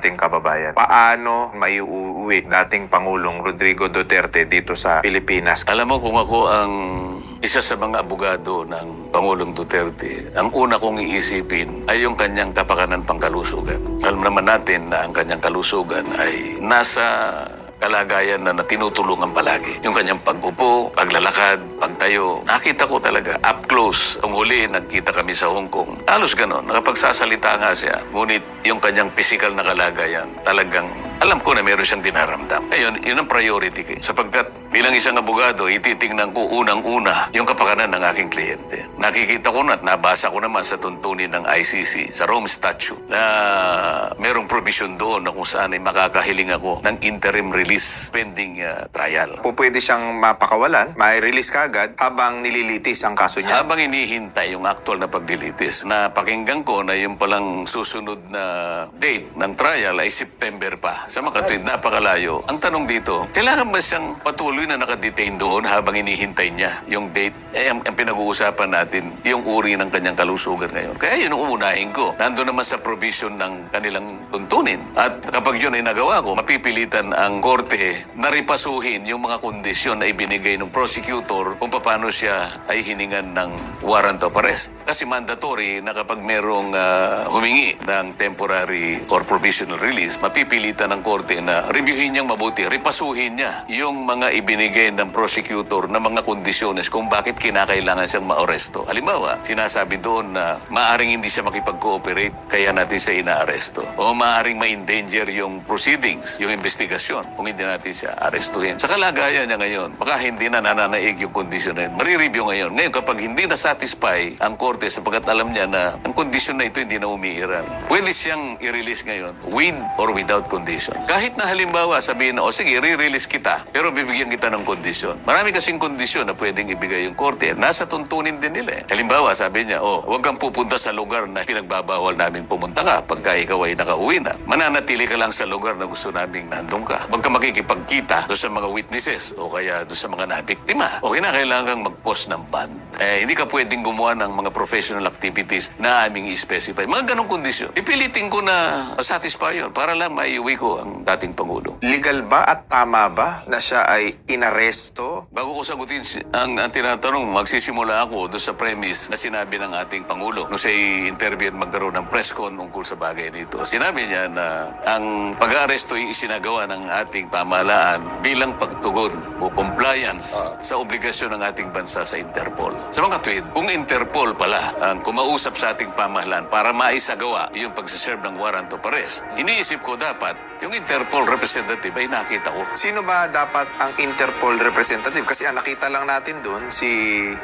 nating kababayan. Paano maiuwi dating Pangulong Rodrigo Duterte dito sa Pilipinas? Alam mo, kung ako ang isa sa mga abogado ng Pangulong Duterte, ang una kong iisipin ay yung kanyang kapakanan pangkalusugan. Alam naman natin na ang kanyang kalusugan ay nasa kalagayan na tinutulungan palagi. Yung kanyang pag-upo, paglalakad, pagtayo. Nakita ko talaga up close. Ang huli, nagkita kami sa Hong Kong. Halos ganon. Nakapagsasalita nga siya. Ngunit yung kanyang physical na kalagayan, talagang alam ko na meron siyang dinaramdam. Ngayon, yun ang priority ko. Sapagkat bilang isang abogado, ititingnan ko unang-una yung kapakanan ng aking kliyente. Nakikita ko na at nabasa ko naman sa tuntunin ng ICC, sa Rome Statute, na merong provision doon na kung saan ay makakahiling ako ng interim release pending trial. Pwede siyang mapakawalan, mai-release kaagad habang nililitis ang kaso niya. Habang inihintay yung actual na paglilitis, na pakinggan ko na yung palang susunod na date ng trial ay September pa. Sa makatwid, napakalayo. Ang tanong dito, kailangan ba siyang patuloy na nakadetain doon habang inihintay niya yung date? Ang pinag-uusapan natin, yung uri ng kanyang kalusugan ngayon. Kaya yun ang umunahin ko. Nandun naman sa provision ng kanilang tuntunin. At kapag yun ay nagawa ko, mapipilitan ang korte na ripasuhin yung mga kondisyon na ibinigay ng prosecutor kung paano siya ay hiningan ng warrant of arrest. Kasi mandatory na kapag merong humingi ng temporary or provisional release, mapipilitan ng korte na reviewin niyang mabuti, ripasuhin niya yung mga ibinigay ng prosecutor na mga kondisyones kung bakit kinakailangan siyang maaresto. Halimbawa, sinasabi doon na maaring hindi siya makipag-cooperate kaya natin siya inaaresto. O maaring ma-endanger yung proceedings, yung investigasyon kung hindi natin siya arestuhin. Sa kalagayan niya ngayon, baka hindi na nananaig yung kondisyon na yun. Marireview ngayon. Ngayon, kapag hindi na-satisfy ang korte sapagkat alam niya na ang kondisyon na ito hindi na umiiral, pwede siyang i-release ngayon with or without condition. Kahit na halimbawa sabihin na, o sige, re-release kita, pero bibigyan kita ng kondisyon. Marami kasing kondisyon na pwedeng ibigay yung korte. Nasa tuntunin din nila. Halimbawa, sabi niya, huwag kang pupunta sa lugar na pinagbabawal namin pumunta ka pagka ikaw ay nakauwi na. Mananatili ka lang sa lugar na gusto naming nandun ka. Huwag ka makikipagkita doon sa mga witnesses o kaya doon sa mga nabiktima. O kailangan kang mag-post ng bond. Hindi ka pwedeng gumawa ng mga professional activities na aming i-specify. Mga ganong kondisyon. Ipilitin ko na satisfy yun para lang maiuwi ko ang dating Pangulo. Legal ba at tama ba na siya ay inaresto? Bago ko sagutin ang tinatanong, magsisimula ako doon sa premise na sinabi ng ating Pangulo nung siya i-interview at magkaroon ng press con ungkol sa bagay nito. Sinabi niya na ang pag-aaresto ay isinagawa ng ating pamahalaan bilang pagtugon o compliance sa obligasyon ng ating bansa sa Interpol. Sa mga tweet, kung Interpol pala ang kumausap sa ating pamahalaan para maisagawa yung pagsaserve ng warrant of arrest, iniisip ko dapat yung Interpol representative ay nakita ko. Sino ba dapat ang Interpol representative? Kasi nakita lang natin doon si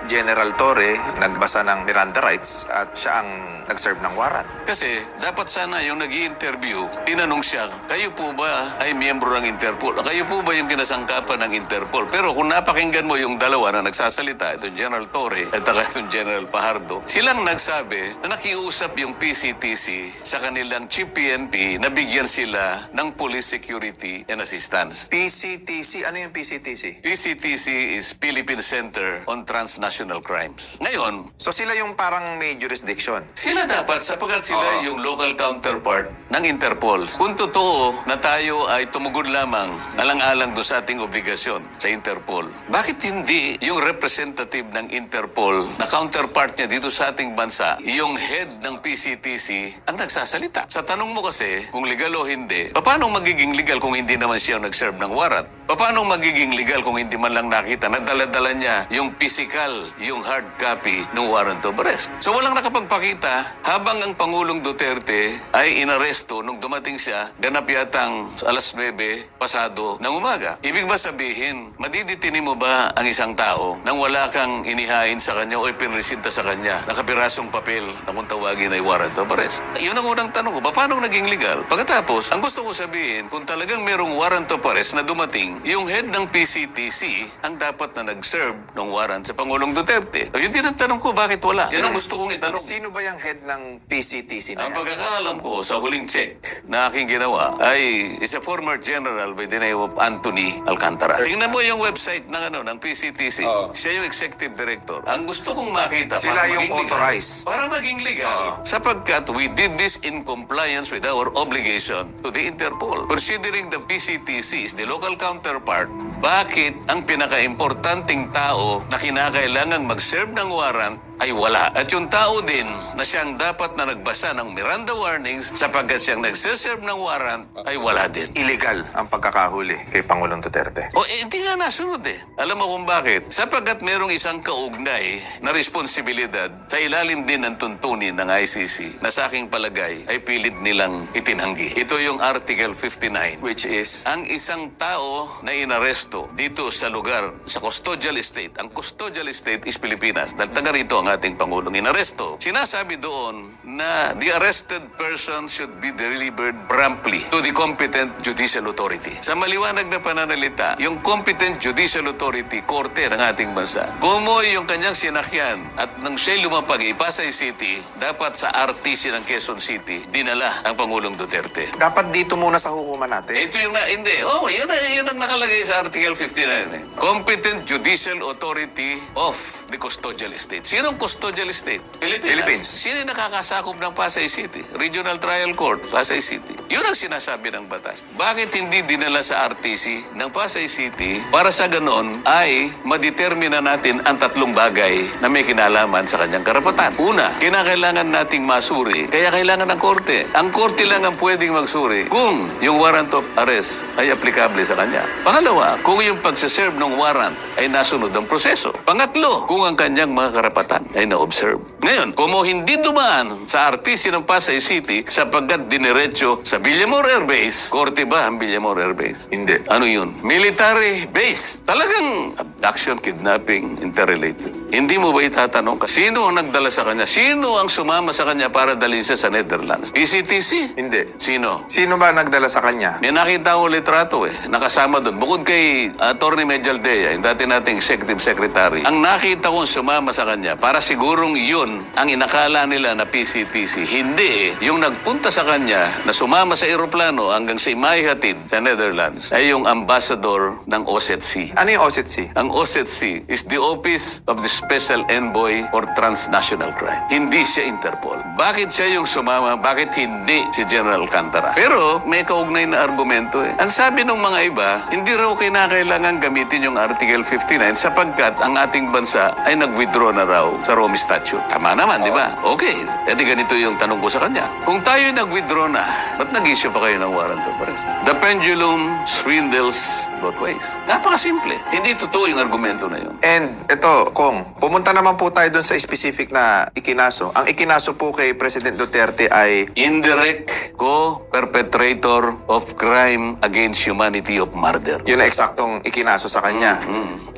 General Torre nagbasa ng Miranda rights at siya ang nag-serve ng warrant. Kasi dapat sana yung nag-i-interview, tinanong siya, kayo po ba ay miyembro ng Interpol? Kayo po ba yung kinasangkapan ng Interpol? Pero kung napakinggan mo yung dalawa na nagsasalita, itong General Torre at itong General Pajardo, silang nagsabi na nakiusap yung PCTC sa kanilang Chief PNP na bigyan sila ng police security and assistance. PCTC? Ano yung PCTC? PCTC is Philippine Center on Transnational Crimes. Ngayon, So sila yung parang may jurisdiction. sila dapat sapagkat sila yung local counterpart ng Interpol. Kung totoo na tayo ay tumugod lamang alang-alang doon sa ating obligasyon sa Interpol, bakit hindi yung representative ng Interpol na counterpart niya dito sa ating bansa, yung head ng PCTC ang nagsasalita? Sa tanong mo kasi, kung legal o hindi, paano magiging legal kung hindi naman siya nag-serve ng warrant? Paano magiging legal kung hindi man lang nakita na dala-dala niya yung physical, yung hard copy ng warrant of arrest? So walang nakapagpakita habang ang Pangulong Duterte ay inaresto nung dumating siya, ganap yatang alas 9 pasado ng umaga. Ibig ba sabihin, madiditini mo ba ang isang tao nang wala kang inihain sa kanya o ipinresinta sa kanya nakapirasong papel na kung tawagin ay warrant of arrest? Yun ang unang tanong ko, paano naging legal? Pagkatapos, ang gusto ko sabihin, kung talagang merong warrant of arrest na dumating yung head ng PCTC ang dapat na nag-serve ng warrant sa Pangulong Duterte. Yun din ang tanong ko, bakit wala? Yan ang gusto kong itanong. Sino ba yung head ng PCTC na Ang yan? pagkakaalam ko sa huling check na aking ginawa ay is a former general by the name of Anthony Alcantara. Tingnan mo yung website ng PCTC. Siya yung executive director. Ang gusto kong makita Sila para yung maging legal, authorized. para maging legal. Sapagkat we did this in compliance with our obligation to the Interpol. Considering the PCTC is the local counterpart, bakit ang pinaka-importanting tao na kinakailangang mag-serve ng warrant ay wala. At yung tao din na siyang dapat na nagbasa ng Miranda warnings sapagkat siyang nagsiserve ng warrant ay wala din. Illegal ang pagkakahuli kay Pangulong Duterte. O hindi nga nasunod eh. Alam mo kung bakit? Sapagkat merong isang kaugnay na responsibilidad sa ilalim din ng tuntunin ng ICC na sa aking palagay ay pilit nilang itinanggi. Ito yung Article 59. Which is, Ang isang tao na inaresto dito sa lugar, sa custodial estate. Ang custodial estate is Pilipinas. Dahil taga rito ang ating Pangulong inaresto. Sinasabi doon na the arrested person should be delivered promptly to the competent judicial authority. Sa maliwanag na pananalita, yung competent judicial authority, korte ng ating bansa, kumoy yung kanyang sinakyan at nang siya lumapag Pasay City, dapat sa RTC ng Quezon City, dinala ang Pangulong Duterte. dapat dito muna sa hukuman natin. Ito yung hindi. Oh, yun ang nakalagay sa Article 59. Eh. Competent Judicial Authority of the Custodial Estate. Sino ang Custodial Estate? Philippines. Sino yung nakakasakop ng Pasay City? Regional Trial Court, Pasay City. Yun ang sinasabi ng batas. Bakit hindi dinala sa RTC ng Pasay City para sa ganon ay madetermina natin ang tatlong bagay na may kinalaman sa kanyang karapatan? Una, kinakailangan nating masuri, kaya kailangan ng korte. Ang korte lang ang pwedeng magsuri kung yung warrant of arrest ay aplikable sa kanya. Pangalawa, kung yung pagsaserve ng warrant ay nasunod ang proseso. Pangatlo, kung ang kanyang mga karapatan ay na-observe. Ngayon, kung hindi dumaan sa RTC ng Pasay City sapagkat diniretso sa Villamor Air Base, korte ba ang Villamor Air Base? Hindi. Ano yun? Military base. Talagang abduction, kidnapping, interrelated. Hindi mo ba itatanong ka, sino ang nagdala sa kanya? Sino ang sumama sa kanya para dalhin siya sa Netherlands? PCTC? Hindi. Sino? Sino ba nagdala sa kanya? May nakita ko litrato eh. Nakasama doon. Bukod kay Atty. Medjaldea, yung dati nating executive secretary, ang nakita kong sumama sa kanya, para sigurong yun ang inakala nila na PCTC. Hindi eh. Yung nagpunta sa kanya na sumama sa eroplano hanggang sa Imayhatid sa Netherlands ay yung ambassador ng OSCE. Ano yung OSCE? Ang OSCE is the Office of the Special Envoy for Transnational Crime. Hindi siya Interpol. Bakit siya yung sumama? Bakit hindi si General Alcantara? Pero may kaugnay na argumento eh. Ang sabi ng mga iba, hindi raw kinakailangan gamitin yung Article 59 sapagkat ang ating bansa ay nag-withdraw na raw sa Rome Statute. Tama naman, di ba? Okay. E di ganito yung tanong ko sa kanya. Kung tayo nag-withdraw na, ba't nag-issue pa kayo ng warrant of arrest? The pendulum swindles both ways. Napakasimple. Hindi totoo yung argumento na yun. And ito, Kong, pumunta naman po tayo dun sa specific na ikinaso. Ang ikinaso po kay President Duterte ay Indirect co-perpetrator of crime against humanity of murder. yun na eksaktong ikinaso sa kanya.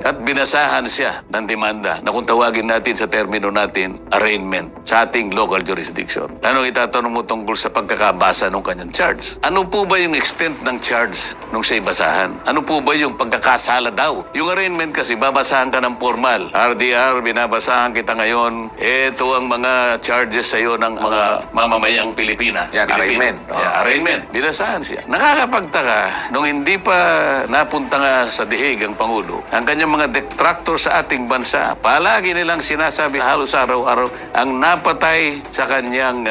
At binasahan siya ng demanda na kung tawagin natin sa termino natin, arraignment sa ating local jurisdiction. Anong itatanong mo tungkol sa pagkakabasa ng kanyang charge? Ano po ba yung extent ng charge nung siya'y basahan? Ano po ba yung pagkakasala daw? Yung arraignment kasi, babasahan ka ng formal. RDR, binabasahan kita ngayon. Ito ang mga charges sa'yo ng mga mamamayang Pilipina. Yan, arraignment. Arraignment. Binasahan siya. Nakakapagtaka, nung hindi pa napunta nga sa dihig ang Pangulo, ang kanyang mga detractor sa ating bansa, palagi nilang sinasabi halos araw-araw, ang napatay sa kanyang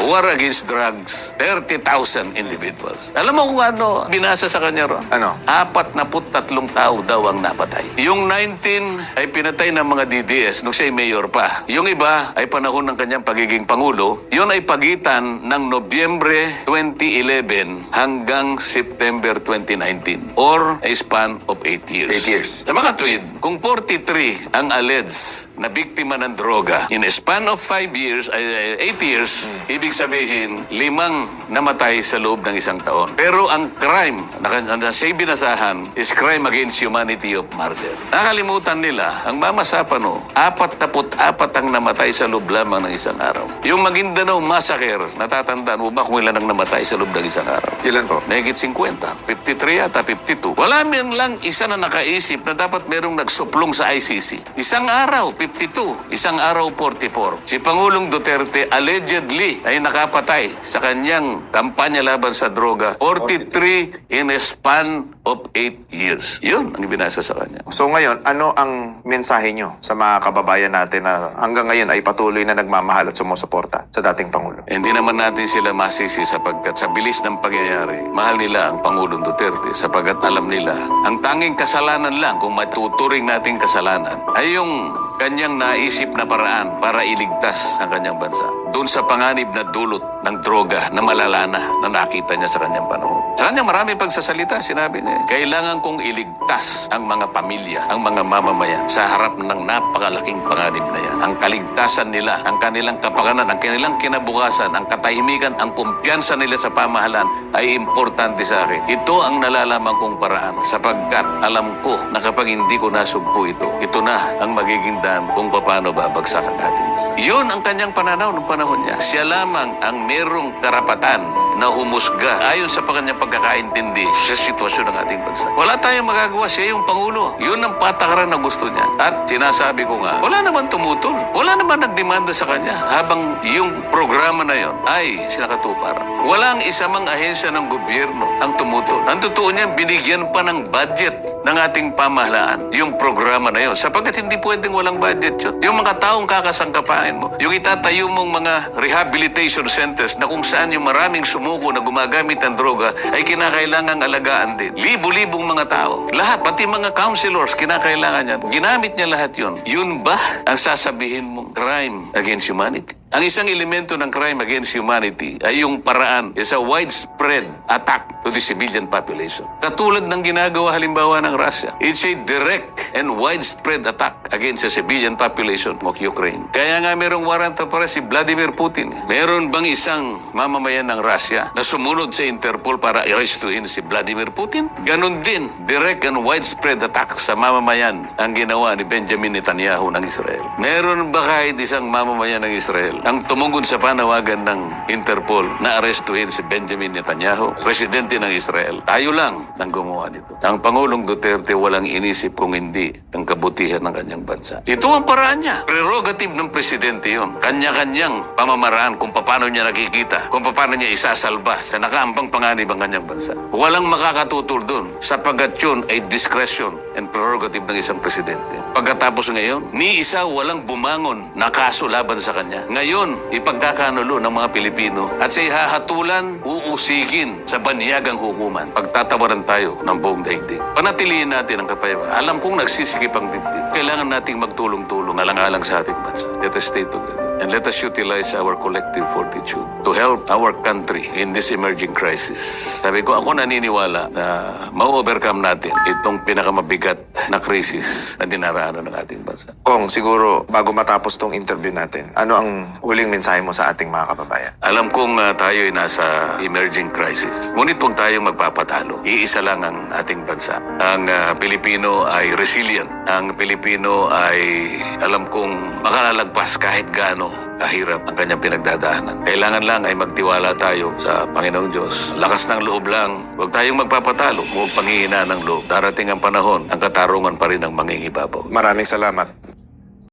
war against drugs, 30,000 individuals. Alam mo kung ano binasa sa kanya ron? Ano? 43 tao daw ang napatay. Yung 19 ay pinatay ng mga DDS nung siya'y mayor pa. Yung iba ay panahon ng kanyang pagiging Pangulo. Yun ay pagitan ng Nobyembre 2011 hanggang September 2019 or a span of 8 years. 8 years. Sa mga tweet, kung 43 ang alleged na biktima ng droga in a span of 5 years, 8 years, ibig sabihin, 5 namatay sa loob ng isang taon. Pero ang crime na siya'y binasahan is crime against humanity of murder. Nakalimutan nila, ang mamasa pinag-uusapan, 44 ang namatay sa loob lamang ng isang araw. Yung Maguindanao Massacre, natatandaan mo ba kung ilan ang namatay sa loob ng isang araw? Ilan po? Mahigit 50, 53 yata, 52. Wala man lang isa na nakaisip na dapat merong nagsuplong sa ICC. Isang araw, 52. Isang araw, 44. Si Pangulong Duterte allegedly ay nakapatay sa kanyang kampanya laban sa droga. 43 in a span of 8 years. Yun ang binasa sa kanya. So ngayon, ano ang mensahe nyo sa mga kababayan natin na hanggang ngayon ay patuloy na nagmamahal at sumusuporta sa dating Pangulo? Hindi naman natin sila masisi sapagkat sa bilis ng pangyayari, mahal nila ang Pangulong Duterte sapagkat alam nila ang tanging kasalanan lang, kung matuturing nating kasalanan, ay yung kanyang naisip na paraan para iligtas ang kanyang bansa doon sa panganib na dulot ng droga na malala na nakita niya sa kanyang panahon. Sa kanya marami pagsasalita, sinabi niya, kailangan kong iligtas ang mga pamilya, ang mga mamamayan sa harap ng napakalaking panganib na yan. Ang kaligtasan nila, ang kanilang kapakanan, ang kanilang kinabukasan, ang katahimikan, ang kumpiyansa nila sa pamahalaan ay importante sa akin. Ito ang nalalaman kong paraan sapagkat alam ko na kapag hindi ko nasugpo ito na ang magiging daan kung paano babagsak ang ating. Yun ang kanyang pananaw ng panahon niya. Siya lamang ang merong karapatan na humusga ayon sa kanyang pagkakaintindi sa sitwasyon ng ating bansa. Wala tayong magagawa. Siya yung Pangulo. Yun ang patakaran na gusto niya. At sinasabi ko nga, wala naman tumutol. Wala naman nagdemanda sa kanya habang yung programa na yon ay sinakatupar. Walang isa mang ahensya ng gobyerno ang tumutol. Ang totoo niya, binigyan pa ng budget ng ating pamahalaan yung programa na yon. Sapagkat hindi pwedeng walang budget yun. Yung mga taong kakasangkapain mo, yung itatayo mong mga rehabilitation centers na kung saan yung maraming sumuko na gumagamit ng droga ay kinakailangang alagaan din. Libo-libong mga tao. Lahat, pati mga counselors, kinakailangan yan. Ginamit niya lahat yun. Yun ba ang sasabihin mong crime against humanity? Ang isang elemento ng crime against humanity ay yung paraan is a widespread attack to the civilian population. Katulad ng ginagawa halimbawa ng Russia. It's a direct and widespread attack against the civilian population of Ukraine. Kaya nga merong warrant of arrest si Vladimir Putin. Meron bang isang mamamayan ng Russia na sumunod sa Interpol para i-arrestuhin si Vladimir Putin? Ganon din, direct and widespread attack sa mamamayan ang ginawa ni Benjamin Netanyahu ng Israel. Meron ba kahit isang mamamayan ng Israel ang tumungod sa panawagan ng Interpol na arestuhin si Benjamin Netanyahu, presidente ng Israel? Tayo lang ang gumawa nito. Ang Pangulong Duterte walang inisip kung hindi ang kabutihan ng kanyang bansa. Ito ang paraan niya. Prerogative ng presidente yon. Kanya-kanyang pamamaraan kung paano niya nakikita, kung paano niya isasalba sa nakaambang panganib ang kanyang bansa. Walang makakatutol doon sapagkat yun ay discretion and prerogative ng isang presidente. Pagkatapos ngayon, ni isa walang bumangon na kaso laban sa kanya. Ngayon, ipagkakanulo ng mga Pilipino at sa ihahatulan, uusikin sa banyagang hukuman. Pagtatawaran tayo ng buong daigdig. Panatilihin natin ang kapayapaan. Alam kong nagsisikip ang dibdib. Kailangan nating magtulong-tulong alang-alang sa ating bansa. Let us stay together. And let us utilize our collective fortitude to help our country in this emerging crisis. Sabi ko, ako naniniwala na ma-overcome natin itong pinakamabigat na krisis na dinaraanan ng ating bansa. Kong, siguro bago matapos tong interview natin, ano ang huling mensahe mo sa ating mga kababayan? Alam kong tayo ay nasa emerging crisis. Ngunit huwag tayong magpapatalo. Iisa lang ang ating bansa. Ang Pilipino ay resilient. Ang Pilipino ay alam kong makalalagpas kahit gaano kahirap ang kanyang pinagdadaanan. Kailangan lang ay magtiwala tayo sa Panginoong Diyos. Lakas ng loob lang. Huwag tayong magpapatalo. Huwag panghihina ng loob. Darating ang panahon, ang katarungan pa rin ang mangingibabaw. Maraming salamat.